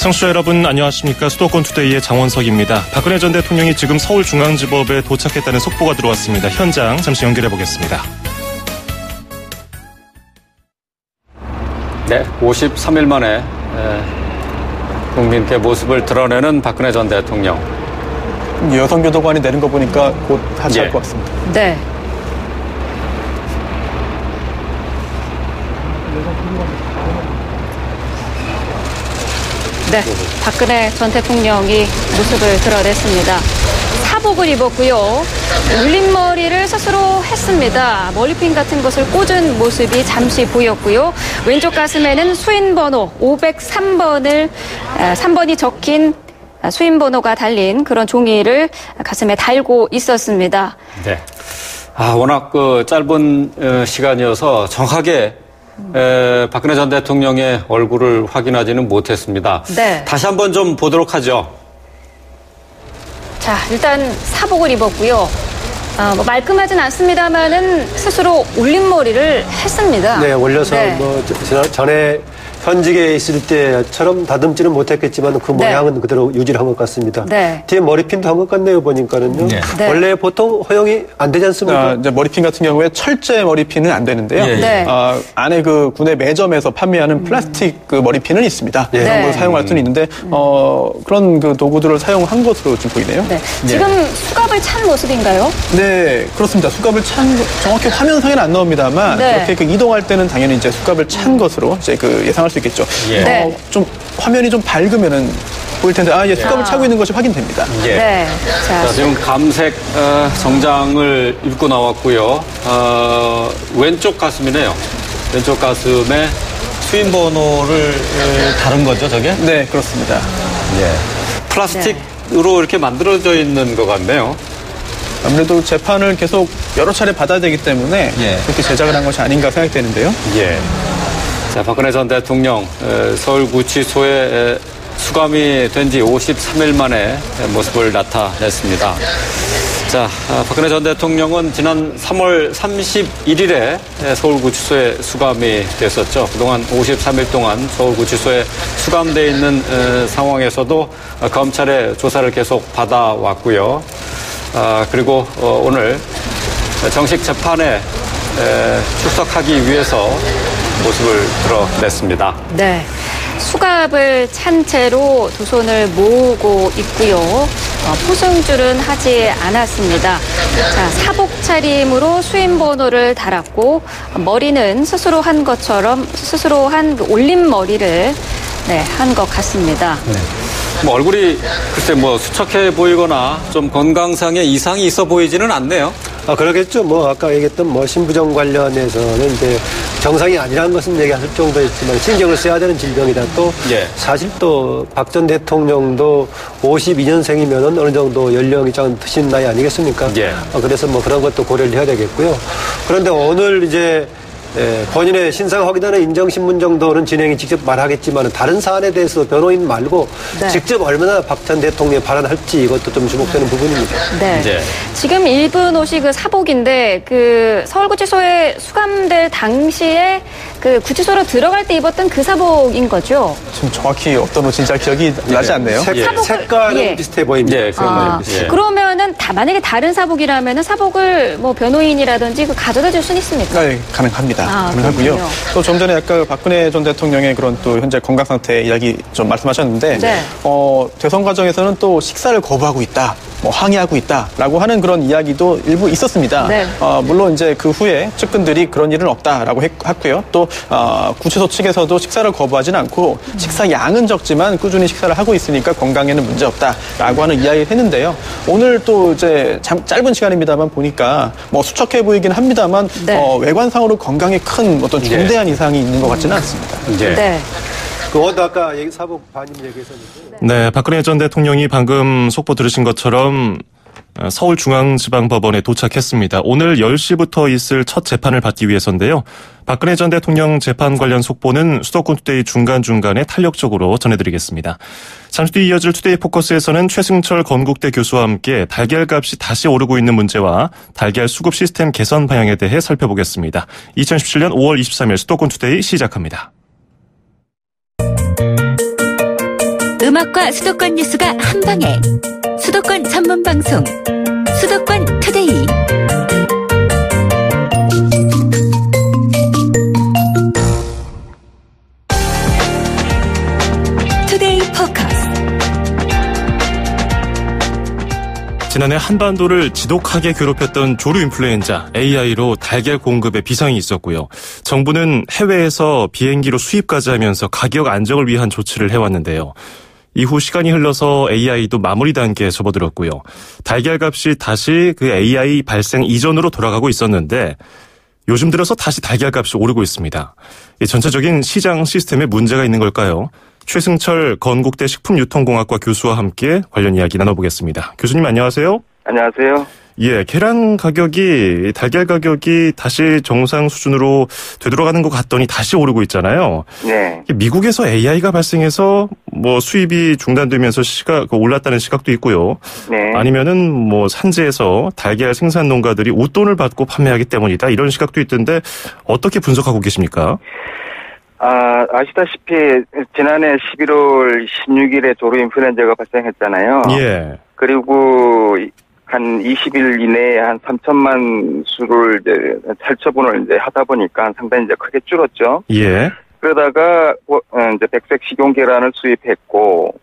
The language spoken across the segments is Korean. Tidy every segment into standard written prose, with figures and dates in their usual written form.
청취자 여러분 안녕하십니까. 수도권 투데이의 장원석입니다. 박근혜 전 대통령이 지금 서울중앙지법에 도착했다는 속보가 들어왔습니다. 현장 잠시 연결해 보겠습니다. 네, 53일 만에 국민께 모습을 드러내는 박근혜 전 대통령. 여성교도관이 내린 거 보니까 곧 하차할 것 같습니다. 네. 네, 박근혜 전 대통령이 모습을 드러냈습니다. 사복을 입었고요. 울림머리를 스스로 했습니다. 머리핀 같은 것을 꽂은 모습이 잠시 보였고요. 왼쪽 가슴에는 수인번호 503번이 적힌 수인번호가 달린 그런 종이를 가슴에 달고 있었습니다. 네. 워낙 짧은 시간이어서 정확하게 박근혜 전 대통령의 얼굴을 확인하지는 못했습니다. 네. 다시 한번 좀 보도록 하죠. 자, 일단 사복을 입었고요. 말끔하진 않습니다만은 스스로 울림머리를 했습니다. 네, 올려서 전에 현직에 있을 때처럼 다듬지는 못했겠지만 그 모양은 그대로 유지를 한 것 같습니다. 네. 뒤에 머리핀도 한 것 같네요, 보니까는요. 네. 원래 보통 허용이 안 되지 않습니까? 이제 머리핀 같은 경우에 철제 머리핀은 안 되는데요. 네. 안에 그 군의 매점에서 판매하는 플라스틱 그 머리핀은 있습니다. 네. 그런 걸 사용할 수는 있는데 그런 그 도구들을 사용한 것으로 좀 보이네요. 네. 지금 수갑을 찬 모습인가요? 네, 그렇습니다. 수갑을 정확히 화면상에는 안 나옵니다만 이렇게 이동할 때는 당연히 이제 수갑을 찬 것으로 이제 예상할 수 있겠죠. 네. 좀 화면이 좀 밝으면은 보일 텐데 수갑을 차고 있는 것이 확인됩니다. 네. 자, 지금 감색 정장을 입고 나왔고요. 왼쪽 가슴이네요. 왼쪽 가슴에 수인번호를 다른 거죠, 저게? 네, 그렇습니다. 플라스틱으로 이렇게 만들어져 있는 것 같네요. 아무래도 재판을 계속 여러 차례 받아야 되기 때문에 그렇게 제작을 한 것이 아닌가 생각되는데요. 자, 박근혜 전 대통령 서울구치소에 수감이 된 지 53일 만에 모습을 나타냈습니다. 자, 박근혜 전 대통령은 지난 3월 31일에 서울구치소에 수감이 됐었죠. 그동안 53일 동안 서울구치소에 수감돼 있는 상황에서도 검찰의 조사를 계속 받아왔고요. 그리고 오늘 정식 재판에 출석하기 위해서 모습을 드러냈습니다. 네. 수갑을 찬 채로 두 손을 모으고 있고요. 포승줄은 하지 않았습니다. 자, 사복 차림으로 수인번호를 달았고 머리는 스스로 한 것처럼 스스로 한 올림머리를 한 것 같습니다. 얼굴이 글쎄 수척해 보이거나 좀 건강상의 이상이 있어 보이지는 않네요. 그러겠죠. 아까 얘기했던 신부정 관련해서는 이제 정상이 아니라는 것은 얘기할 정도였지만 신경을 써야 되는 질병이다. 또 사실 또 박 전 대통령도 52년생이면 어느 정도 연령이 좀 드신 나이 아니겠습니까? 그래서 그런 것도 고려를 해야 되겠고요. 그런데 오늘 이제 본인의 신상 확인하는 인정신문 정도는 진행이 직접 말하겠지만 다른 사안에 대해서 변호인 말고 직접 얼마나 박 전 대통령이 발언할지 이것도 좀 주목되는 부분입니다. 지금 입은 옷이 그 사복인데 서울구치소에 수감될 당시에 구치소로 들어갈 때 입었던 그 사복인 거죠? 지금 정확히 어떤 옷인지 잘 기억이 나지 않네요. 색깔은 비슷해 보입니다. 그러면은 만약에 다른 사복이라면은 사복을 변호인이라든지 가져다 줄 수는 있습니까? 네, 가능합니다. 가능하고요. 또 좀 전에 아까 박근혜 전 대통령의 그런 또 현재 건강 상태 이야기 좀 말씀하셨는데 대선 과정에서는 또 식사를 거부하고 있다, 항의하고 있다라고 하는 그런 이야기도 일부 있었습니다. 물론 이제 그 후에 측근들이 그런 일은 없다라고 했고요. 또 구치소 측에서도 식사를 거부하지는 않고 식사 양은 적지만 꾸준히 식사를 하고 있으니까 건강에는 문제 없다라고 하는 이야기를 했는데요. 오늘 또 이제 짧은 시간입니다만 보니까 수척해 보이긴 합니다만 외관상으로 건강에 큰 어떤 중대한 이상이 있는 것 같지는 않습니다. 그것도 아까 사복 반입 얘기했었는데. 네, 박근혜 전 대통령이 방금 속보 들으신 것처럼 서울중앙지방법원에 도착했습니다. 오늘 10시부터 있을 첫 재판을 받기 위해서인데요. 박근혜 전 대통령 재판 관련 속보는 수도권 투데이 중간중간에 탄력적으로 전해드리겠습니다. 잠시 뒤 이어질 투데이 포커스에서는 최승철 건국대 교수와 함께 달걀값이 다시 오르고 있는 문제와 달걀 수급 시스템 개선 방향에 대해 살펴보겠습니다. 2017년 5월 23일 수도권 투데이 시작합니다. 음악과 수도권 뉴스가 한 방에 수도권 전문 방송 수도권 투데이. 투데이 포커스. 지난해 한반도를 지독하게 괴롭혔던 조류 인플루엔자 AI로 달걀 공급에 비상이 있었고요. 정부는 해외에서 비행기로 수입까지 하면서 가격 안정을 위한 조치를 해왔는데요. 이후 시간이 흘러서 AI도 마무리 단계에 접어들었고요. 달걀 값이 다시 그 AI 발생 이전으로 돌아가고 있었는데 요즘 들어서 다시 달걀 값이 오르고 있습니다. 전체적인 시장 시스템에 문제가 있는 걸까요? 최승철 건국대 식품유통공학과 교수와 함께 관련 이야기 나눠보겠습니다. 교수님 안녕하세요. 안녕하세요. 예, 달걀 가격이 다시 정상 수준으로 되돌아가는 것 같더니 다시 오르고 있잖아요. 네. 미국에서 AI가 발생해서 수입이 중단되면서 올랐다는 시각도 있고요. 네. 아니면은 산지에서 달걀 생산 농가들이 웃돈을 받고 판매하기 때문이다. 이런 시각도 있던데 어떻게 분석하고 계십니까? 아시다시피 지난해 11월 16일에 조류 인플루엔자가 발생했잖아요. 예. 그리고 한 20일 이내에 한 3천만 수를 살처분을 하다 보니까 상당히 크게 줄었죠. 예. 그러다가 이제 백색 식용 계란을 수입했고,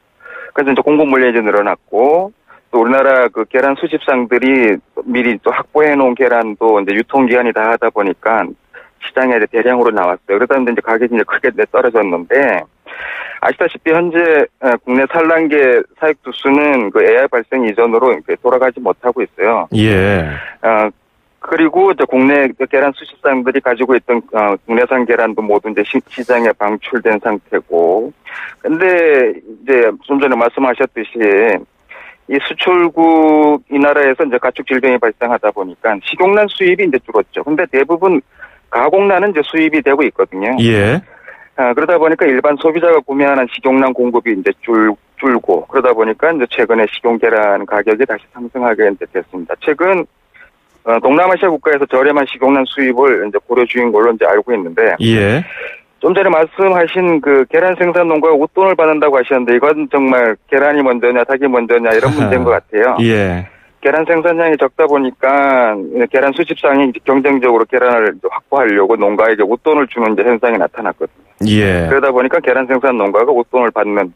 그래서 이제 공급 물량이 늘어났고, 또 우리나라 그 계란 수집상들이 미리 또 확보해 놓은 계란도 이제 유통기한이 다 하다 보니까 시장에 대량으로 나왔어요. 그러다 이제 가격이 크게 떨어졌는데, 아시다시피 현재 국내 산란계 사육 두수는 그 AI 발생 이전으로 돌아가지 못하고 있어요. 예. 그리고 이제 국내 계란 수집상들이 가지고 있던 국내산 계란도 모두 이제 시장에 방출된 상태고, 근데 이제 좀 전에 말씀하셨듯이 이 수출국 이 나라에서 이제 가축 질병이 발생하다 보니까 식용란 수입이 이제 줄었죠. 근데 대부분 가공란은 이제 수입이 되고 있거든요. 예. 그러다 보니까 일반 소비자가 구매하는 식용란 공급이 이제 줄고, 그러다 보니까 이제 최근에 식용 계란 가격이 다시 상승하게 이제 됐습니다. 최근 동남아시아 국가에서 저렴한 식용란 수입을 이제 고려 중인 걸로 이제 알고 있는데, 예. 좀 전에 말씀하신 그 계란 생산 농가가 웃돈을 받는다고 하셨는데, 이건 정말 계란이 먼저냐 닭이 먼저냐 이런 문제인 것 같아요. 예. 계란 생산량이 적다 보니까 계란 수집상이 경쟁적으로 계란을 확보하려고 농가에게 웃돈을 주는 이제 현상이 나타났거든요. 예. 그러다 보니까 계란 생산 농가가 웃돈을 받는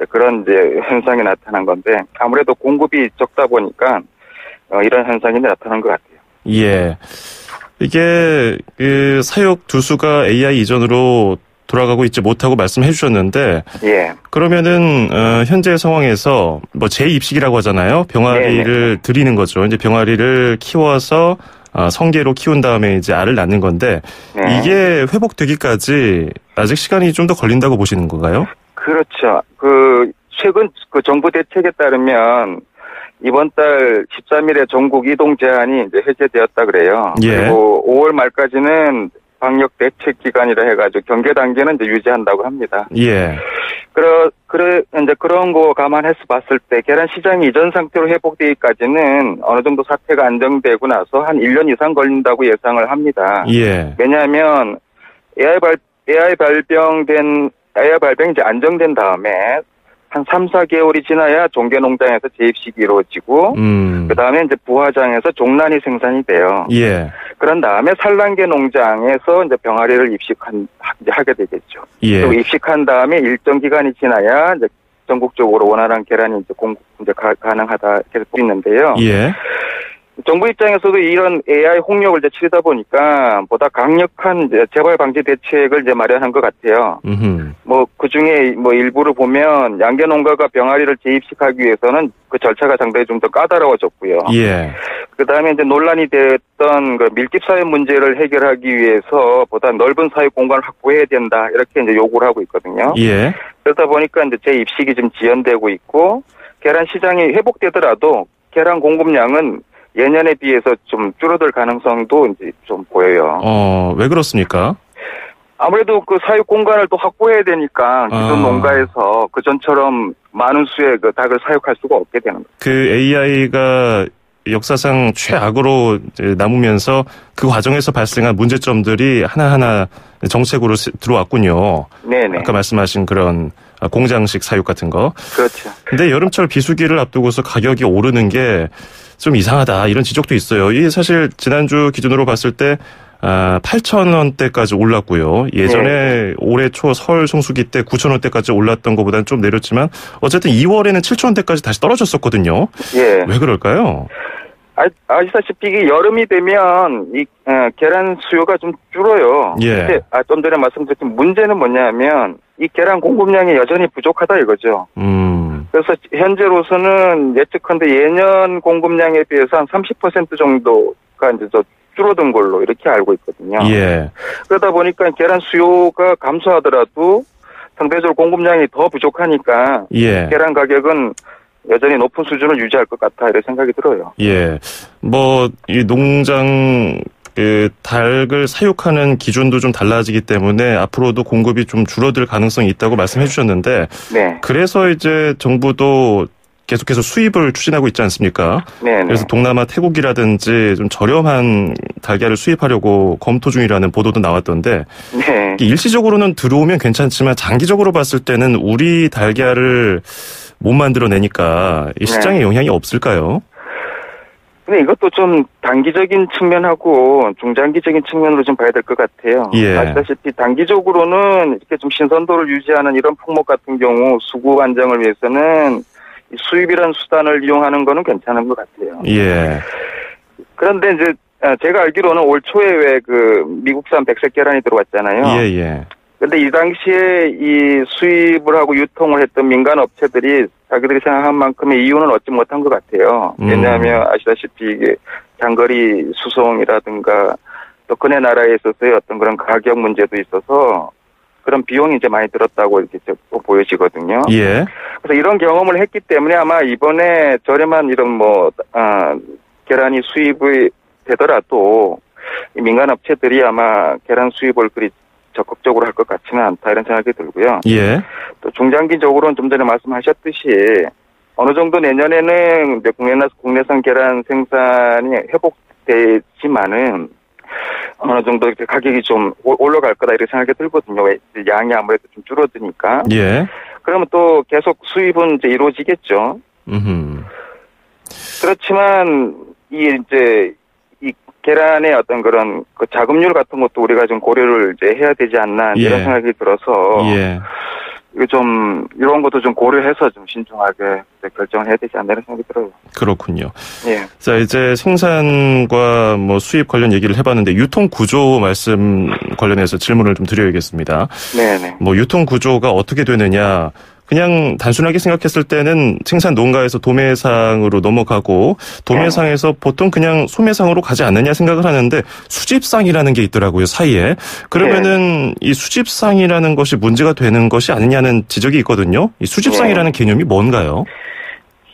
그런 이제 현상이 나타난 건데, 아무래도 공급이 적다 보니까 이런 현상이 나타난 것 같아요. 예. 이게 그 사육 두수가 AI 이전으로 돌아가고 있지 못하고 말씀해 주셨는데, 예. 그러면은 현재 상황에서 재입식이라고 하잖아요. 병아리를 네네. 들이는 거죠. 이제 병아리를 키워서 성게로 키운 다음에 이제 알을 낳는 건데, 네. 이게 회복되기까지 아직 시간이 좀 더 걸린다고 보시는 건가요? 그렇죠. 최근 정부 대책에 따르면 이번 달 13일에 전국 이동 제한이 이제 해제되었다 그래요. 예. 그리고 5월 말까지는 방역 대책 기간이라 해가지고 경계 단계는 이제 유지한다고 합니다. 예. 이제 그런 거 감안해서 봤을 때 계란 시장이 이전 상태로 회복되기까지는 어느 정도 사태가 안정되고 나서 한 1년 이상 걸린다고 예상을 합니다. 예. 왜냐하면 AI 발병이 이제 안정된 다음에 한 3, 4개월이 지나야 종계 농장에서 재입식이 이루어지고, 그 다음에 이제 부화장에서 종란이 생산이 돼요. 예. 그런 다음에 산란계 농장에서 이제 병아리를 하게 되겠죠. 예. 그리고 입식한 다음에 일정 기간이 지나야 이제 전국적으로 원활한 계란이 이제 공급 가능하다 계속 있는데요. 예. 정부 입장에서도 이런 AI 홍역을 이제 치르다 보니까 보다 강력한 이제 재발 방지 대책을 이제 마련한 것 같아요. 그 중에 일부를 보면 양계 농가가 병아리를 재입식하기 위해서는 그 절차가 상당히 좀 더 까다로워졌고요. 예. 그 다음에 이제 논란이 됐던 그 밀집 사육 문제를 해결하기 위해서 보다 넓은 사육 공간을 확보해야 된다 이렇게 이제 요구를 하고 있거든요. 예. 그러다 보니까 이제 재입식이 좀 지연되고 있고 계란 시장이 회복되더라도 계란 공급량은 예년에 비해서 좀 줄어들 가능성도 이제 좀 보여요. 왜 그렇습니까? 아무래도 그 사육 공간을 또 확보해야 되니까 기존 농가에서 그전처럼 많은 수의 그 닭을 사육할 수가 없게 되는 거죠. 그 AI가 역사상 최악으로 남으면서 그 과정에서 발생한 문제점들이 하나하나 정책으로 들어왔군요. 네네. 아까 말씀하신 그런 공장식 사육 같은 거. 그렇죠. 근데 여름철 비수기를 앞두고서 가격이 오르는 게 좀 이상하다 이런 지적도 있어요. 이게 사실 지난주 기준으로 봤을 때 8,000원대까지 올랐고요. 예전에 올해 초 설 성수기 때 9,000원대까지 올랐던 것보다는 좀 내렸지만 어쨌든 2월에는 7,000원대까지 다시 떨어졌었거든요. 예. 왜 그럴까요? 아시다시피 이게 여름이 되면 이 계란 수요가 좀 줄어요. 예. 근데 좀 전에 말씀드렸지만 문제는 뭐냐면 이 계란 공급량이 여전히 부족하다 이거죠. 그래서 현재로서는 예측컨대 예년 공급량에 비해서 한 30% 정도가 이제 줄어든 걸로 이렇게 알고 있거든요. 예. 그러다 보니까 계란 수요가 감소하더라도 상대적으로 공급량이 더 부족하니까 예. 계란 가격은 여전히 높은 수준을 유지할 것 같아 이런 생각이 들어요. 예. 이 농장 닭을 사육하는 기준도 좀 달라지기 때문에 앞으로도 공급이 좀 줄어들 가능성이 있다고 말씀해 주셨는데 네. 그래서 이제 정부도 계속해서 수입을 추진하고 있지 않습니까? 네. 그래서 동남아 태국이라든지 좀 저렴한 달걀을 수입하려고 검토 중이라는 보도도 나왔던데 네. 일시적으로는 들어오면 괜찮지만 장기적으로 봤을 때는 우리 달걀을 못 만들어내니까 이 시장에 영향이 없을까요? 근데 이것도 좀 단기적인 측면하고 중장기적인 측면으로 좀 봐야 될 것 같아요. 예. 아시다시피 단기적으로는 이렇게 좀 신선도를 유지하는 이런 품목 같은 경우 수급 안정을 위해서는 수입이라는 수단을 이용하는 거는 괜찮은 것 같아요. 예. 그런데 이제 제가 알기로는 올 초에 왜 미국산 백색 계란이 들어왔잖아요. 예. 근데 이 당시에 이 수입을 하고 유통을 했던 민간 업체들이 자기들이 생각한 만큼의 이윤을 얻지 못한 것 같아요. 왜냐하면 아시다시피 이게 장거리 수송이라든가 또 근해 나라에 있어서의 어떤 그런 가격 문제도 있어서 그런 비용이 이제 많이 들었다고 이렇게 보여지거든요. 예. 그래서 이런 경험을 했기 때문에 아마 이번에 저렴한 이런 계란이 수입이 되더라도 이 민간 업체들이 아마 계란 수입을 그리 적극적으로 할 것 같지는 않다 이런 생각이 들고요. 예. 또 중장기적으로는 좀 전에 말씀하셨듯이 어느 정도 내년에는 국내산 계란 생산이 회복되지만은 어느 정도 이렇게 가격이 좀 올라갈 거다 이렇게 생각이 들거든요. 양이 아무래도 좀 줄어드니까. 예. 그러면 또 계속 수입은 이제 이루어지겠죠. 그렇지만 이 계란의 어떤 그런 자급률 같은 것도 우리가 좀 고려를 이제 해야 되지 않나 이런 생각이 들어서 이거 좀 이런 것도 좀 고려해서 좀 신중하게 결정을 해야 되지 않나 이런 생각이 들어요. 그렇군요. 예. 자, 이제 생산과 수입 관련 얘기를 해봤는데 유통 구조 말씀 관련해서 질문을 좀 드려야겠습니다. 네네. 유통 구조가 어떻게 되느냐? 그냥 단순하게 생각했을 때는 생산 농가에서 도매상으로 넘어가고 도매상에서 보통 그냥 소매상으로 가지 않느냐 생각을 하는데 수집상이라는 게 있더라고요, 사이에. 그러면은 이 수집상이라는 것이 문제가 되는 것이 아니냐는 지적이 있거든요. 이 수집상이라는 개념이 뭔가요?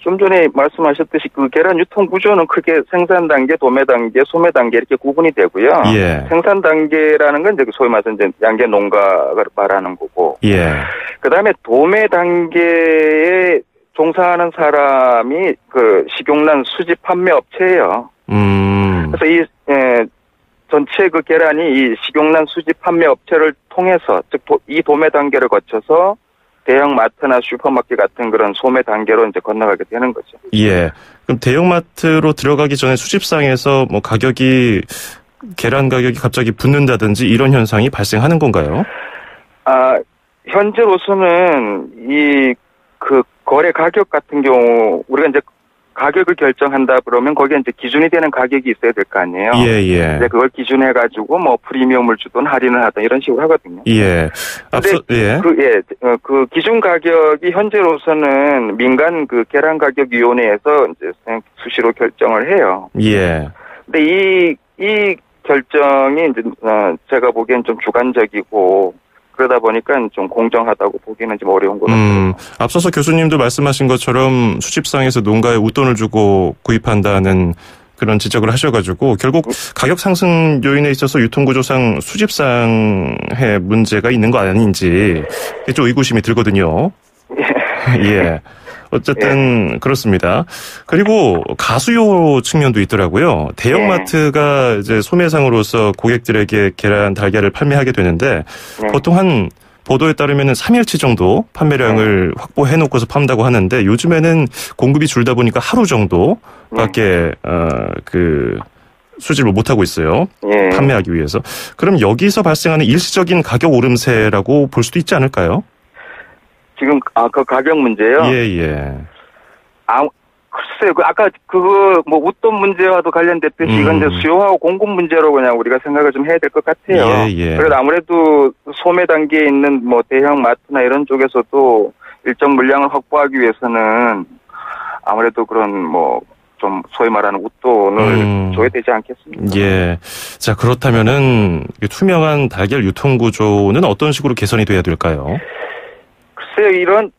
좀 전에 말씀하셨듯이 계란 유통 구조는 크게 생산 단계, 도매 단계, 소매 단계 이렇게 구분이 되고요. 예. 생산 단계라는 건 이제 소위 말해서 이제 양계 농가가 말하는 거고. 예. 그다음에 도매 단계에 종사하는 사람이 식용란 수집 판매 업체예요. 그래서 전체 계란이 이 식용란 수집 판매 업체를 통해서 즉 이 도매 단계를 거쳐서 대형 마트나 슈퍼마켓 같은 그런 소매 단계로 이제 건너가게 되는 거죠. 예. 그럼 대형마트로 들어가기 전에 수집상에서 계란 가격이 갑자기 붙는다든지 이런 현상이 발생하는 건가요? 현재로서는 거래 가격 같은 경우 우리가 이제 가격을 결정한다 그러면 거기에 이제 기준이 되는 가격이 있어야 될 거 아니에요. 예. 이제 그걸 기준해 가지고 프리미엄을 주든 할인을 하든 이런 식으로 하거든요. 예. 그 기준 가격이 현재로서는 민간 계란 가격 위원회에서 이제 수시로 결정을 해요. 예. 근데 이 결정이 이제 제가 보기엔 좀 주관적이고 그러다 보니까 좀 공정하다고 보기는 좀 어려운 것 같아요. 앞서서 교수님도 말씀하신 것처럼 수집상에서 농가에 웃돈을 주고 구입한다는 그런 지적을 하셔가지고 결국 가격 상승 요인에 있어서 유통구조상 수집상에 문제가 있는 거 아닌지 좀 의구심이 들거든요. 예. 어쨌든 그렇습니다. 그리고 가수요 측면도 있더라고요. 대형마트가 이제 소매상으로서 고객들에게 계란, 달걀을 판매하게 되는데 보통 한 보도에 따르면 3일치 정도 판매량을 확보해놓고서 판다고 하는데 요즘에는 공급이 줄다 보니까 하루 정도밖에 수집을 못하고 있어요. 예. 판매하기 위해서. 그럼 여기서 발생하는 일시적인 가격 오름세라고 볼 수도 있지 않을까요? 지금 그 가격 문제요? 예. 글쎄요. 아까 웃돈 문제와도 관련됐듯이 이건 이제 수요하고 공급 문제로 그냥 우리가 생각을 좀 해야 될 것 같아요. 예. 그래도 아무래도 소매 단계에 있는 뭐 대형 마트나 이런 쪽에서도 일정 물량을 확보하기 위해서는 아무래도 그런 좀 소위 말하는 웃돈을 줘야 되지 않겠습니까? 예. 자, 그렇다면은 투명한 달걀 유통 구조는 어떤 식으로 개선이 돼야 될까요? 글쎄요. 이런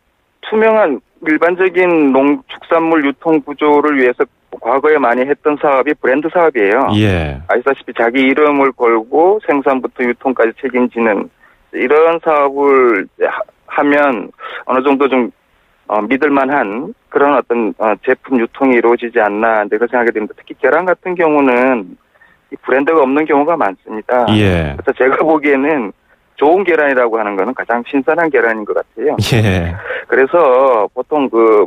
투명한 일반적인 농축산물 유통 구조를 위해서 과거에 많이 했던 사업이 브랜드 사업이에요. 예. 아시다시피 자기 이름을 걸고 생산부터 유통까지 책임지는 이런 사업을 하면 어느 정도 좀 믿을만한 그런 어떤 제품 유통이 이루어지지 않나 그런 생각이 듭니다. 특히 계란 같은 경우는 브랜드가 없는 경우가 많습니다. 예. 그래서 제가 보기에는 좋은 계란이라고 하는 거는 가장 신선한 계란인 것 같아요. 예. 그래서 보통 그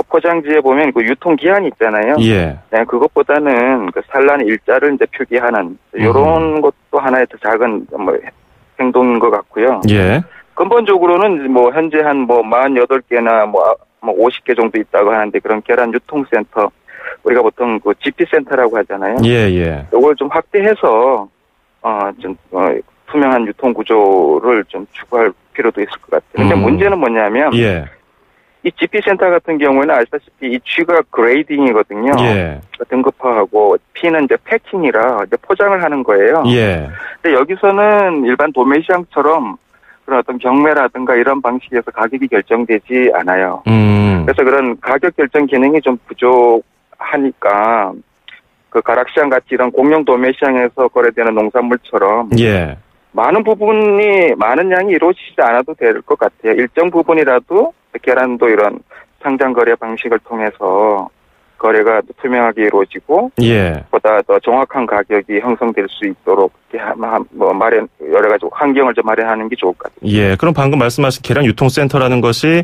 포장지에 보면 그 유통기한이 있잖아요. 예. 네, 그것보다는 그 산란 일자를 이제 표기하는 이런 것도 하나의 더 작은 행동인 것 같고요. 예. 근본적으로는 현재 한 48개나 50개 정도 있다고 하는데 그런 계란 유통센터 우리가 보통 그 GP센터라고 하잖아요. 예. 이걸 좀 확대해서 좀 투명한 유통 구조를 좀 추구할 필요도 있을 것 같아요. 근데 문제는 뭐냐면 이 GP센터 같은 경우에는 아시다시피 이 G가 그레이딩이거든요. 예. 등급화하고 P는 이제 패킹이라 이제 포장을 하는 거예요. 예. 근데 여기서는 일반 도매시장처럼 그런 어떤 경매라든가 이런 방식에서 가격이 결정되지 않아요. 그래서 그런 가격 결정 기능이 좀 부족하니까 그 가락시장 같이 이런 공영 도매시장에서 거래되는 농산물처럼 많은 양이 이루어지지 않아도 될 것 같아요. 일정 부분이라도 계란도 이런 상장 거래 방식을 통해서 거래가 투명하게 이루어지고 보다 더 정확한 가격이 형성될 수 있도록 여러 가지 환경을 좀 마련하는 게 좋을 것 같아요. 예, 그럼 방금 말씀하신 계란 유통센터라는 것이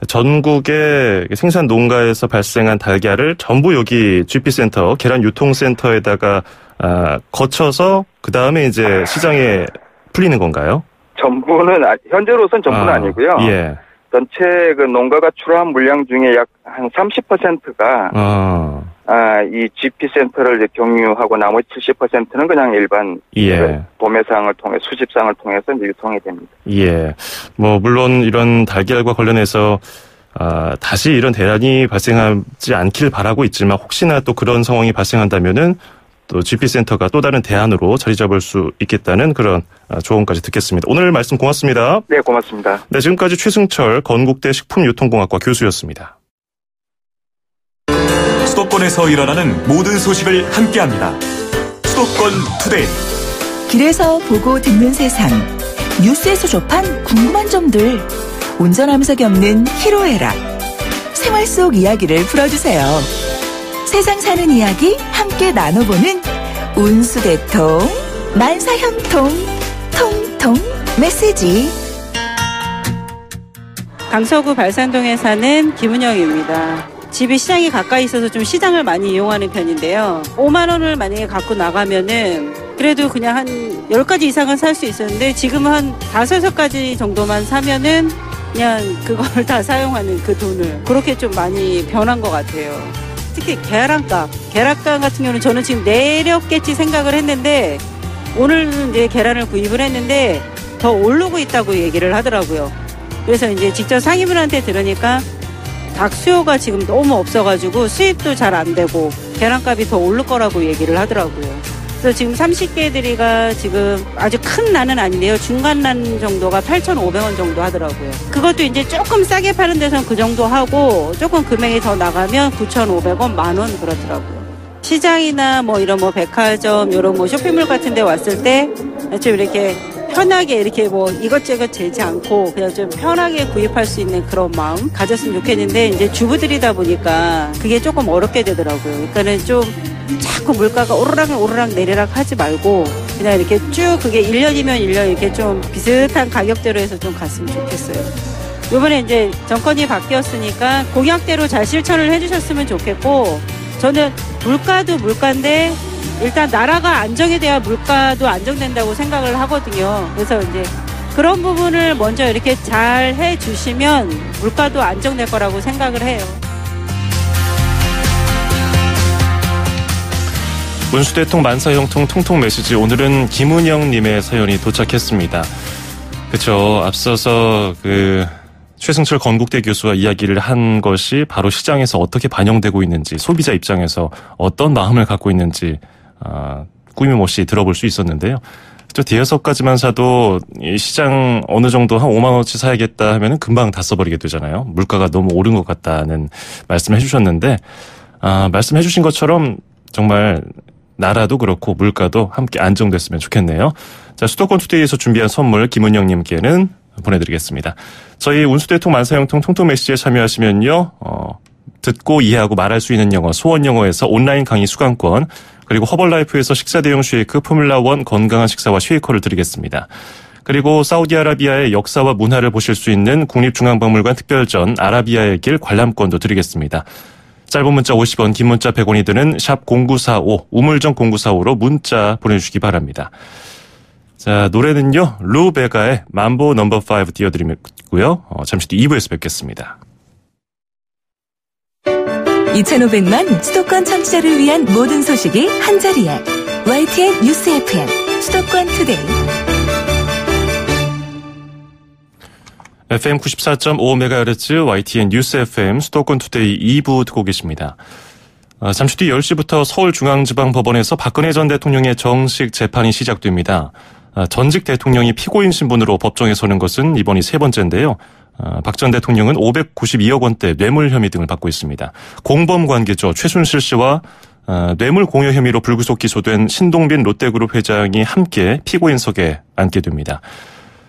전국의 생산 농가에서 발생한 달걀을 전부 여기 GP센터, 계란 유통센터에다가 거쳐서 그 다음에 이제 시장에 풀리는 건가요? 현재로선 전부는 아니고요. 예. 전체 그 농가가 출하한 물량 중에 약 한 30%가 이 GP센터를 이제 경유하고 나머지 70%는 그냥 일반 도매상을 통해 수집상을 통해서 이제 유통이 됩니다. 예. 물론 이런 달걀과 관련해서 다시 이런 대란이 발생하지 않길 바라고 있지만 혹시나 또 그런 상황이 발생한다면은 또 GP센터가 또 다른 대안으로 자리 잡을 수 있겠다는 그런 조언까지 듣겠습니다. 오늘 말씀 고맙습니다. 네, 고맙습니다. 네, 지금까지 최승철 건국대 식품유통공학과 교수였습니다. 수도권에서 일어나는 모든 소식을 함께합니다. 수도권 투데이. 길에서 보고 듣는 세상. 뉴스에서 접한 궁금한 점들. 운전하면서 겪는 희로애락. 생활 속 이야기를 풀어주세요. 세상 사는 이야기 함께 나눠보는 운수대통 만사형통 통통 메시지. 강서구 발산동에 사는 김은영입니다. 집이 시장이 가까이 있어서 좀 시장을 많이 이용하는 편인데요. 5만 원을 만약에 갖고 나가면은 그래도 그냥 한 10가지 이상은 살 수 있었는데 지금은 한 5-6가지 정도만 사면은 그냥 그걸 다 사용하는 그 돈을 그렇게 좀 많이 변한 것 같아요. 특히 계란값 같은 경우는 저는 지금 내렸겠지 생각을 했는데 오늘은 이제 계란을 구입을 했는데 더 오르고 있다고 얘기를 하더라고요. 그래서 이제 직접 상인분한테 들으니까 닭 수요가 지금 너무 없어가지고 수입도 잘 안 되고 계란값이 더 오를 거라고 얘기를 하더라고요. 그래서 지금 30개들이가 지금 아주 큰 난은 아닌데요. 중간 난 정도가 8,500원 정도 하더라고요. 그것도 이제 조금 싸게 파는 데서는 그 정도 하고 조금 금액이 더 나가면 9,500원, 만원 그렇더라고요. 시장이나 이런 백화점, 이런 쇼핑몰 같은 데 왔을 때 좀 이렇게 편하게 이렇게 이것저것 재지 않고 그냥 좀 편하게 구입할 수 있는 그런 마음 가졌으면 좋겠는데 이제 주부들이다 보니까 그게 조금 어렵게 되더라고요. 그러니까는 좀 자꾸 물가가 오르락 내리락 하지 말고 그냥 이렇게 쭉 그게 1년이면 1년 이렇게 좀 비슷한 가격대로 해서 좀 갔으면 좋겠어요. 이번에 이제 정권이 바뀌었으니까 공약대로 잘 실천을 해주셨으면 좋겠고, 저는 물가도 물가인데 일단 나라가 안정이 돼야 물가도 안정된다고 생각을 하거든요. 그래서 이제 그런 부분을 먼저 이렇게 잘 해주시면 물가도 안정될 거라고 생각을 해요. 문수대통 만사형통 통통 메시지, 오늘은 김은영님의 사연이 도착했습니다. 그렇죠. 앞서서 최승철 건국대 교수와 이야기를 한 것이 바로 시장에서 어떻게 반영되고 있는지, 소비자 입장에서 어떤 마음을 갖고 있는지 꾸밈없이 들어볼 수 있었는데요. 저 대여섯까지만 사도 이 시장 어느 정도 한 5만 원어치 사야겠다 하면은 금방 다 써버리게 되잖아요. 물가가 너무 오른 것 같다는 말씀을 해주셨는데, 말씀해 주신 것처럼 정말 나라도 그렇고 물가도 함께 안정됐으면 좋겠네요. 자, 수도권 투데이에서 준비한 선물 김은영님께는 보내드리겠습니다. 저희 운수대통 만사형통 통통 메시지에 참여하시면요, 듣고 이해하고 말할 수 있는 영어 수원영어에서 온라인 강의 수강권, 그리고 허벌라이프에서 식사 대용 쉐이크 포뮬라1 건강한 식사와 쉐이커를 드리겠습니다. 그리고 사우디아라비아의 역사와 문화를 보실 수 있는 국립중앙박물관 특별전 아라비아의 길 관람권도 드리겠습니다. 짧은 문자 50원, 긴 문자 100원이 드는 샵 0945, 우물정 0945로 문자 보내주시기 바랍니다. 자, 노래는요, 루베가의 mambo No. 5 띄워드리고요. 잠시 뒤 2부에서 뵙겠습니다. 2,500만 수도권 청취자를 위한 모든 소식이 한자리에. YTN 뉴스 FM 수도권 투데이. FM 94.5MHz YTN 뉴스 FM 수도권 투데이 2부 듣고 계십니다. 잠시 뒤 10시부터 서울중앙지방법원에서 박근혜 전 대통령의 정식 재판이 시작됩니다. 전직 대통령이 피고인 신분으로 법정에 서는 것은 이번이 세 번째인데요. 박 전 대통령은 592억 원대 뇌물 혐의 등을 받고 있습니다. 공범 관계죠. 최순실 씨와 뇌물 공여 혐의로 불구속 기소된 신동빈 롯데그룹 회장이 함께 피고인석에 앉게 됩니다.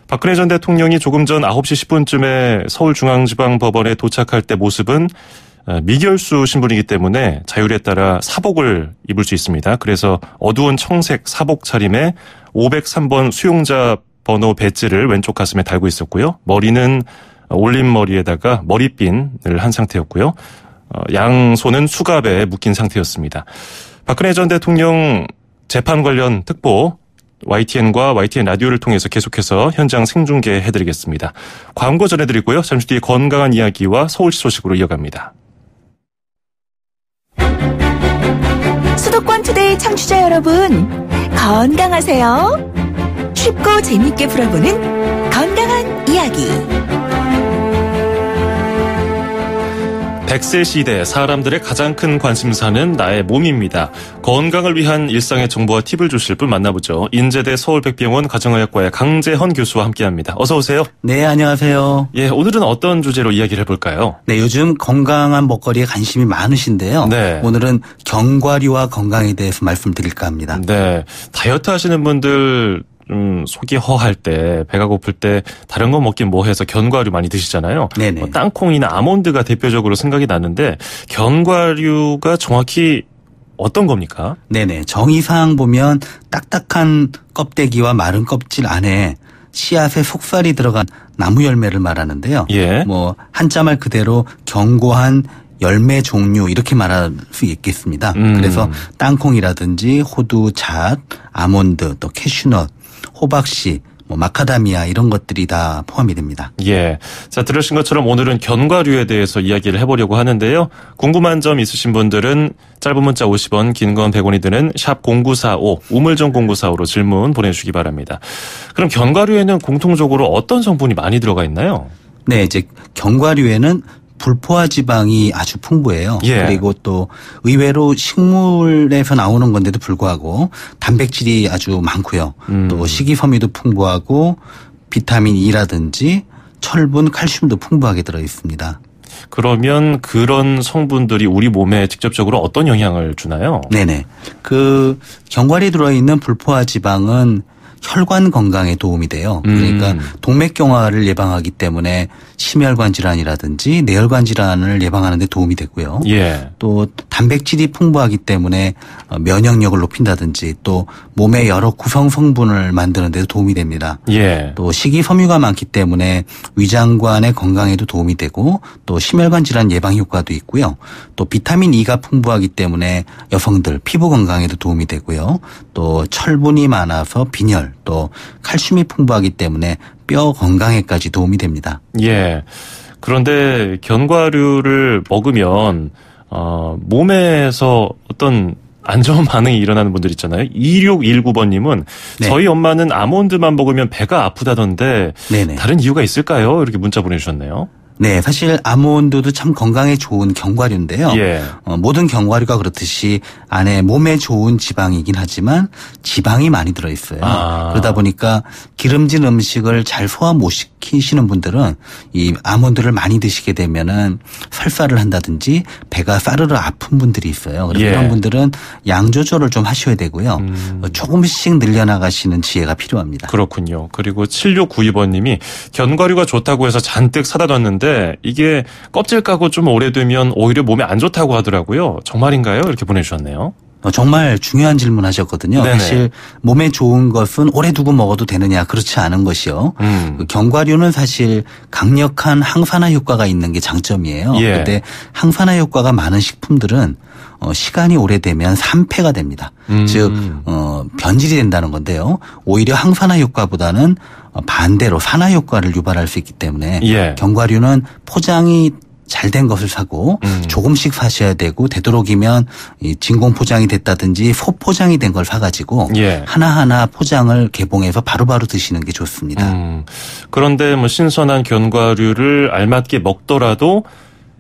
박근혜 전 대통령이 조금 전 9시 10분쯤에 서울중앙지방법원에 도착할 때 모습은 미결수 신분이기 때문에 자율에 따라 사복을 입을 수 있습니다. 그래서 어두운 청색 사복 차림에 503번 수용자 번호 배지를 왼쪽 가슴에 달고 있었고요. 머리는 올림머리에다가 머리핀을 한 상태였고요. 양손은 수갑에 묶인 상태였습니다. 박근혜 전 대통령 재판 관련 특보 YTN과 YTN 라디오를 통해서 계속해서 현장 생중계해드리겠습니다. 광고 전해드리고요. 잠시 뒤에 건강한 이야기와 서울시 소식으로 이어갑니다. 수도권 투데이 청취자 여러분, 건강하세요. 쉽고 재미있게 풀어보는 건강한 이야기. 100세 시대 사람들의 가장 큰 관심사는 나의 몸입니다. 건강을 위한 일상의 정보와 팁을 주실 분 만나보죠. 인제대 서울백병원 가정의학과의 강재헌 교수와 함께합니다. 어서 오세요. 네, 안녕하세요. 예, 오늘은 어떤 주제로 이야기를 해볼까요? 네, 요즘 건강한 먹거리에 관심이 많으신데요. 네. 오늘은 견과류와 건강에 대해서 말씀드릴까 합니다. 네, 다이어트 하시는 분들 속이 허할 때, 배가 고플 때 다른 거 먹긴 뭐 해서 견과류 많이 드시잖아요. 네네. 뭐 땅콩이나 아몬드가 대표적으로 생각이 나는데 견과류가 정확히 어떤 겁니까? 네네. 정의사항 보면 딱딱한 껍데기와 마른 껍질 안에 씨앗에 속살이 들어간 나무 열매를 말하는데요. 예. 뭐 한자 말 그대로 견고한 열매 종류 이렇게 말할 수 있겠습니다. 그래서 땅콩이라든지 호두, 잣, 아몬드, 또 캐슈넛, 호박씨, 마카다미아 이런 것들이 다 포함이 됩니다. 예. 자, 들으신 것처럼 오늘은 견과류에 대해서 이야기를 해보려고 하는데요. 궁금한 점 있으신 분들은 짧은 문자 50원, 긴 건 100원이 드는 샵 0945, 우물정 0945로 질문 보내주시기 바랍니다. 그럼 견과류에는 공통적으로 어떤 성분이 많이 들어가 있나요? 네, 이제 견과류에는 불포화 지방이 아주 풍부해요. 예. 그리고 또 의외로 식물에서 나오는 건데도 불구하고 단백질이 아주 많고요. 또 식이섬유도 풍부하고 비타민 E라든지 철분, 칼슘도 풍부하게 들어 있습니다. 그러면 그런 성분들이 우리 몸에 직접적으로 어떤 영향을 주나요? 네네. 그 견과류에 들어있는 불포화 지방은 혈관 건강에 도움이 돼요. 그러니까 동맥경화를 예방하기 때문에 심혈관 질환이라든지 뇌혈관 질환을 예방하는 데 도움이 되고요. 예. 또 단백질이 풍부하기 때문에 면역력을 높인다든지 또 몸의 여러 구성 성분을 만드는 데도 도움이 됩니다. 예. 또 식이섬유가 많기 때문에 위장관의 건강에도 도움이 되고 또 심혈관 질환 예방 효과도 있고요. 또 비타민 E가 풍부하기 때문에 여성들 피부 건강에도 도움이 되고요. 또 철분이 많아서 빈혈 또 칼슘이 풍부하기 때문에 뼈 건강에까지 도움이 됩니다. 예. 그런데 견과류를 먹으면 몸에서 어떤 안 좋은 반응이 일어나는 분들 있잖아요. 2619번님은 네. 저희 엄마는 아몬드만 먹으면 배가 아프다던데 네네. 다른 이유가 있을까요? 이렇게 문자 보내주셨네요. 네, 사실 아몬드도 참 건강에 좋은 견과류인데요. 예. 모든 견과류가 그렇듯이 안에 몸에 좋은 지방이긴 하지만 지방이 많이 들어있어요. 그러다 보니까 기름진 음식을 잘 소화 못 시키시는 분들은 이 아몬드를 많이 드시게 되면은 설사를 한다든지 배가 싸르르 아픈 분들이 있어요. 그래서 예. 이런 분들은 양 조절을 좀 하셔야 되고요. 조금씩 늘려나가시는 지혜가 필요합니다. 그렇군요. 그리고 7692번님이 견과류가 좋다고 해서 잔뜩 사다 뒀는데 이게 껍질 까고 좀 오래되면 오히려 몸에 안 좋다고 하더라고요. 정말인가요? 이렇게 보내주셨네요. 정말 중요한 질문 하셨거든요. 네네. 사실 몸에 좋은 것은 오래 두고 먹어도 되느냐 그렇지 않은 것이요. 그 견과류는 사실 강력한 항산화 효과가 있는 게 장점이에요. 예. 그런데 항산화 효과가 많은 식품들은 시간이 오래되면 산패가 됩니다. 즉 변질이 된다는 건데요. 오히려 항산화 효과보다는 반대로 산화 효과를 유발할 수 있기 때문에 예. 견과류는 포장이 잘 된 것을 사고 조금씩 사셔야 되고 되도록이면 이 진공 포장이 됐다든지 소포장이 된 걸 사가지고 예. 하나하나 포장을 개봉해서 바로바로 드시는 게 좋습니다. 그런데 뭐 신선한 견과류를 알맞게 먹더라도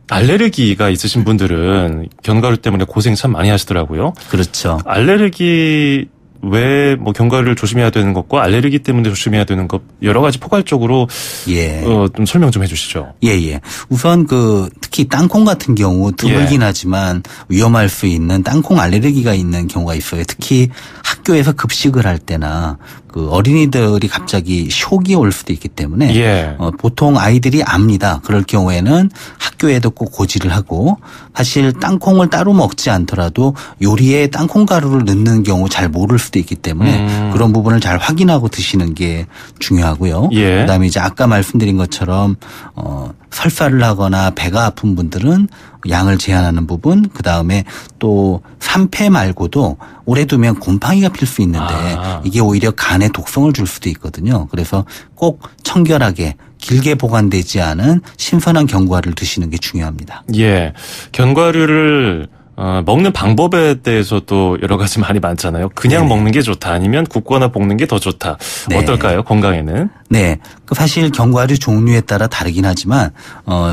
알레르기가 있으신 분들은 견과류 때문에 고생 참 많이 하시더라고요. 그렇죠. 알레르기 왜 뭐 견과류를 조심해야 되는 것과 알레르기 때문에 조심해야 되는 것 여러 가지 포괄적으로 좀 설명 좀 해주시죠. 예. 우선 특히 땅콩 같은 경우 드물긴 하지만 위험할 수 있는 땅콩 알레르기가 있는 경우가 있어요. 특히 학교에서 급식을 할 때나 어린이들이 갑자기 쇼기 올 수도 있기 때문에 보통 아이들이 압니다. 그럴 경우에는 학교에도 꼭 고지를 하고 사실 땅콩을 따로 먹지 않더라도 요리에 땅콩 가루를 넣는 경우 잘 모를 수도 있기 때문에 그런 부분을 잘 확인하고 드시는 게 중요하고요. 그다음에 이제 아까 말씀드린 것처럼 설사를 하거나 배가 아픈 분들은 양을 제한하는 부분, 그다음에 또 산패 말고도 오래 두면 곰팡이가 필 수 있는데 이게 오히려 간에 독성을 줄 수도 있거든요. 그래서 꼭 청결하게 길게 보관되지 않은 신선한 견과류를 드시는 게 중요합니다. 예. 견과류를 먹는 방법에 대해서도 여러 가지 말이 많잖아요. 그냥 먹는 게 좋다 아니면 굽거나 볶는 게 더 좋다. 어떨까요? 건강에는? 네. 사실 견과류 종류에 따라 다르긴 하지만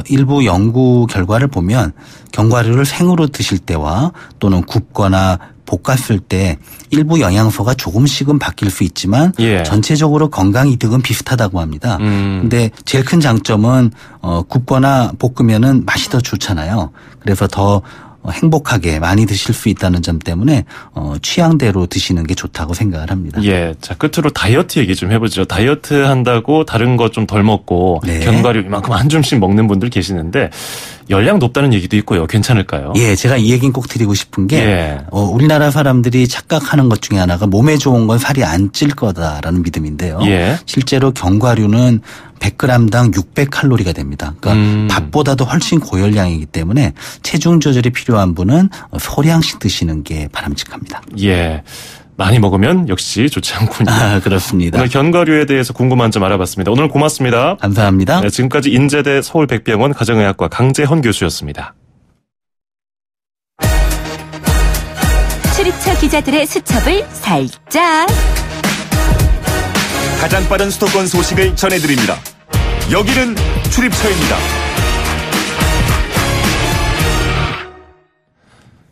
일부 연구 결과를 보면 견과류를 생으로 드실 때와 또는 굽거나 볶았을 때 일부 영양소가 조금씩은 바뀔 수 있지만 전체적으로 건강 이득은 비슷하다고 합니다. 근데 제일 큰 장점은 굽거나 볶으면은 맛이 더 좋잖아요. 그래서 더 행복하게 많이 드실 수 있다는 점 때문에 취향대로 드시는 게 좋다고 생각을 합니다. 예. 자, 끝으로 다이어트 얘기 좀 해보죠. 다이어트 한다고 다른 거 좀 덜 먹고 견과류 이만큼 한 줌씩 먹는 분들 계시는데 열량 높다는 얘기도 있고요. 괜찮을까요? 예, 제가 이 얘기는 꼭 드리고 싶은 게 우리나라 사람들이 착각하는 것 중에 하나가 몸에 좋은 건 살이 안 찔 거다라는 믿음인데요. 실제로 견과류는 100g당 600칼로리가 됩니다. 그러니까 밥보다도 훨씬 고열량이기 때문에 체중 조절이 필요한 분은 소량씩 드시는 게 바람직합니다. 예. 많이 먹으면 역시 좋지 않군요. 그렇습니다. 오늘 견과류에 대해서 궁금한 점 알아봤습니다. 오늘 고맙습니다. 감사합니다. 네, 지금까지 인제대 서울백병원 가정의학과 강재헌 교수였습니다. 출입처 기자들의 수첩을 살짝. 가장 빠른 수도권 소식을 전해드립니다. 여기는 출입처입니다.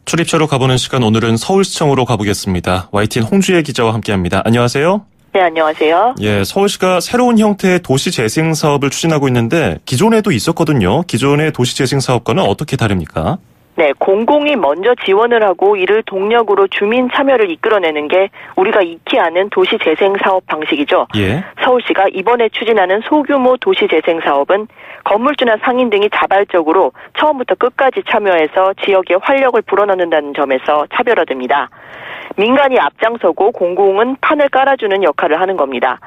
출입처로 가보는 시간, 오늘은 서울시청으로 가보겠습니다. YTN 홍주혜 기자와 함께합니다. 안녕하세요. 네, 안녕하세요. 예, 서울시가 새로운 형태의 도시재생 사업을 추진하고 있는데 기존에도 있었거든요. 기존의 도시재생 사업과는 어떻게 다릅니까? 네, 공공이 먼저 지원을 하고 이를 동력으로 주민 참여를 이끌어내는 게 우리가 익히 아는 도시재생사업 방식이죠. 예. 서울시가 이번에 추진하는 소규모 도시재생사업은 건물주나 상인 등이 자발적으로 처음부터 끝까지 참여해서 지역에 활력을 불어넣는다는 점에서 차별화됩니다. 민간이 앞장서고 공공은 판을 깔아주는 역할을 하는 겁니다.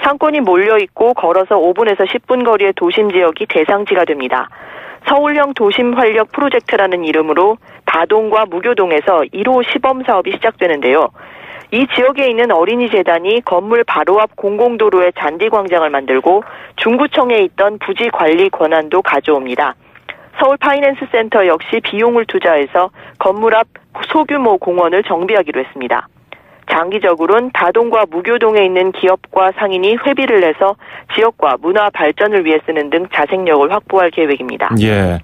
상권이 몰려있고 걸어서 5분에서 10분 거리의 도심 지역이 대상지가 됩니다. 서울형 도심 활력 프로젝트라는 이름으로 다동과 무교동에서 1호 시범 사업이 시작되는데요. 이 지역에 있는 어린이재단이 건물 바로 앞 공공도로에 잔디광장을 만들고 중구청에 있던 부지 관리 권한도 가져옵니다. 서울 파이낸스 센터 역시 비용을 투자해서 건물 앞 소규모 공원을 정비하기로 했습니다. 장기적으로는 다동과 무교동에 있는 기업과 상인이 회비를 내서 지역과 문화 발전을 위해 쓰는 등 자생력을 확보할 계획입니다. 예.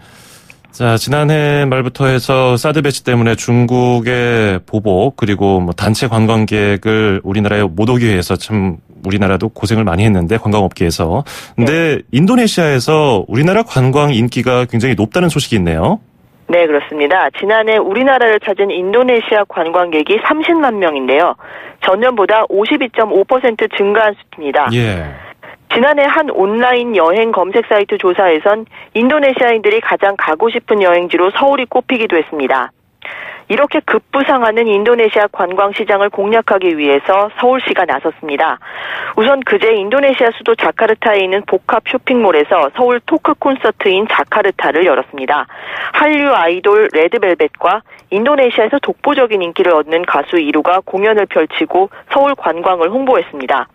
자, 지난해 말부터 해서 사드 배치 때문에 중국의 보복 그리고 뭐 단체 관광객을 우리나라에 못 오게 해서 참 우리나라도 고생을 많이 했는데 관광업계에서. 근데 인도네시아에서 우리나라 관광 인기가 굉장히 높다는 소식이 있네요. 네, 그렇습니다. 지난해 우리나라를 찾은 인도네시아 관광객이 30만 명인데요. 전년보다 52.5% 증가한 수치입니다. 예. 지난해 한 온라인 여행 검색 사이트 조사에선 인도네시아인들이 가장 가고 싶은 여행지로 서울이 꼽히기도 했습니다. 이렇게 급부상하는 인도네시아 관광시장을 공략하기 위해서 서울시가 나섰습니다. 우선 그제 인도네시아 수도 자카르타에 있는 복합 쇼핑몰에서 서울 토크 콘서트인 자카르타를 열었습니다. 한류 아이돌 레드벨벳과 인도네시아에서 독보적인 인기를 얻는 가수 이루가 공연을 펼치고 서울 관광을 홍보했습니다.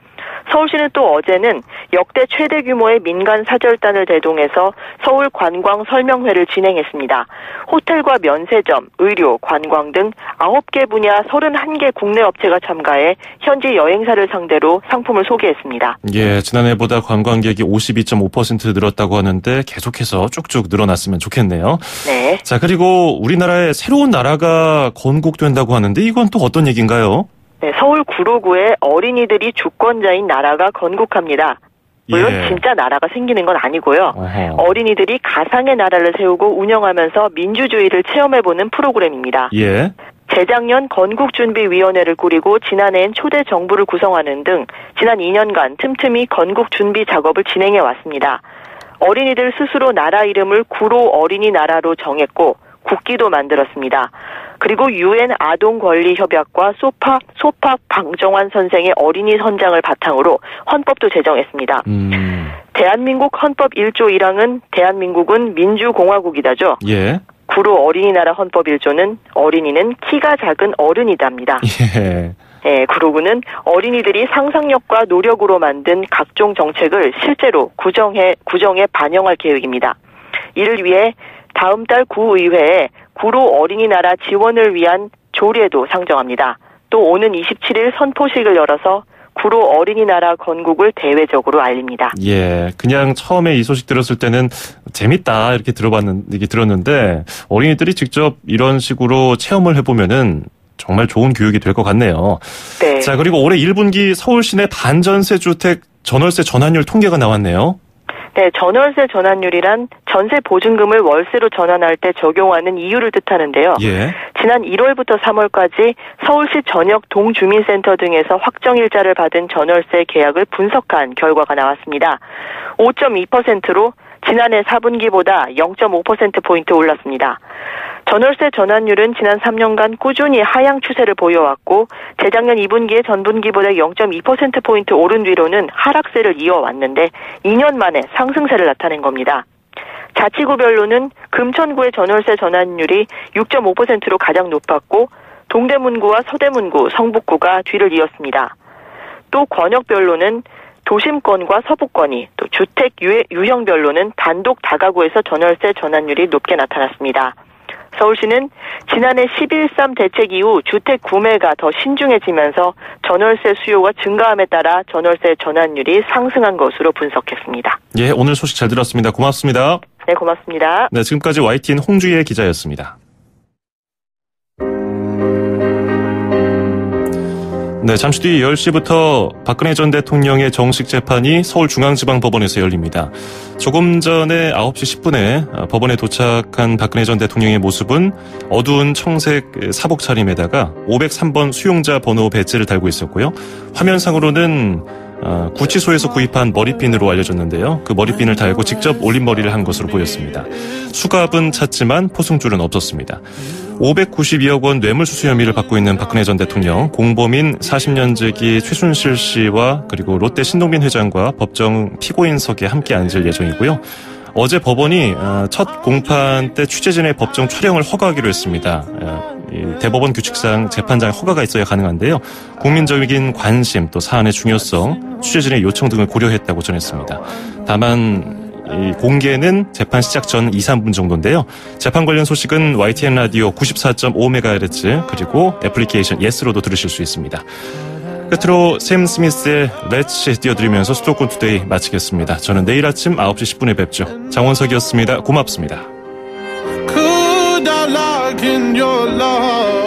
서울시는 또 어제는 역대 최대 규모의 민간 사절단을 대동해서 서울 관광 설명회를 진행했습니다. 호텔과 면세점, 의료, 관광 등 9개 분야 31개 국내 업체가 참가해 현지 여행사를 상대로 상품을 소개했습니다. 예, 지난해보다 관광객이 52.5% 늘었다고 하는데 계속해서 쭉쭉 늘어났으면 좋겠네요. 네. 자, 그리고 우리나라에 새로운 나라가 건국된다고 하는데 이건 또 어떤 얘기인가요? 네, 서울 구로구에 어린이들이 주권자인 나라가 건국합니다. 물론 진짜 나라가 생기는 건 아니고요. 어린이들이 가상의 나라를 세우고 운영하면서 민주주의를 체험해보는 프로그램입니다. 예. 재작년 건국준비위원회를 꾸리고 지난해엔 초대 정부를 구성하는 등 지난 2년간 틈틈이 건국준비 작업을 진행해 왔습니다. 어린이들 스스로 나라 이름을 구로 어린이나라로 정했고 국기도 만들었습니다. 그리고 유엔 아동권리협약과 소팍 방정환 선생의 어린이 선장을 바탕으로 헌법도 제정했습니다. 대한민국 헌법 1조 1항은 대한민국은 민주공화국이다죠. 예. 구로 어린이나라 헌법 1조는 어린이는 키가 작은 어른이답니다. 예. 네, 구로구는 어린이들이 상상력과 노력으로 만든 각종 정책을 실제로 구정에 반영할 계획입니다. 이를 위해 다음 달 구의회에 구로 어린이나라 지원을 위한 조례도 상정합니다. 또 오는 27일 선포식을 열어서 구로 어린이나라 건국을 대외적으로 알립니다. 예, 그냥 처음에 이 소식 들었을 때는 재밌다 이렇게 들었는데 어린이들이 직접 이런 식으로 체험을 해보면은 정말 좋은 교육이 될 것 같네요. 네. 자, 그리고 올해 1분기 서울 시내 반전세 주택 전월세 전환율 통계가 나왔네요. 네, 전월세 전환율이란 전세 보증금을 월세로 전환할 때 적용하는 이유를 뜻하는데요. 예. 지난 1월부터 3월까지 서울시 전역 동주민센터 등에서 확정일자를 받은 전월세 계약을 분석한 결과가 나왔습니다. 5.2%로 지난해 4분기보다 0.5%포인트 올랐습니다. 전월세 전환율은 지난 3년간 꾸준히 하향 추세를 보여왔고 재작년 2분기에 전분기보다 0.2%포인트 오른 뒤로는 하락세를 이어왔는데 2년 만에 상승세를 나타낸 겁니다. 자치구별로는 금천구의 전월세 전환율이 6.5%로 가장 높았고 동대문구와 서대문구, 성북구가 뒤를 이었습니다. 또 권역별로는 도심권과 서부권이 또 주택 유형별로는 단독 다가구에서 전월세 전환율이 높게 나타났습니다. 서울시는 지난해 11.3 대책 이후 주택 구매가 더 신중해지면서 전월세 수요가 증가함에 따라 전월세 전환율이 상승한 것으로 분석했습니다. 예, 오늘 소식 잘 들었습니다. 고맙습니다. 네, 고맙습니다. 네, 지금까지 YTN 홍주혜 기자였습니다. 네, 잠시 뒤 10시부터 박근혜 전 대통령의 정식 재판이 서울중앙지방법원에서 열립니다. 조금 전에 9시 10분에 법원에 도착한 박근혜 전 대통령의 모습은 어두운 청색 사복 차림에다가 503번 수용자 번호 배지를 달고 있었고요. 화면상으로는 구치소에서 구입한 머리핀으로 알려졌는데요. 그 머리핀을 달고 직접 올림머리를 한 것으로 보였습니다. 수갑은 찼지만 포승줄은 없었습니다. 592억 원 뇌물수수 혐의를 받고 있는 박근혜 전 대통령, 공범인 40년지기 최순실 씨와 그리고 롯데 신동빈 회장과 법정 피고인석에 함께 앉을 예정이고요. 어제 법원이 첫 공판 때 취재진의 법정 촬영을 허가하기로 했습니다. 대법원 규칙상 재판장의 허가가 있어야 가능한데요. 국민적인 관심 또 사안의 중요성, 취재진의 요청 등을 고려했다고 전했습니다. 다만 이 공개는 재판 시작 전 2, 3분 정도인데요. 재판 관련 소식은 YTN 라디오 94.5MHz 그리고 애플리케이션 예스로도 들으실 수 있습니다. 끝으로 샘 스미스의 Let's 띄워드리면서 수도권 투데이 마치겠습니다. 저는 내일 아침 9시 10분에 뵙죠. 장원석이었습니다. 고맙습니다. Could I lock in your love?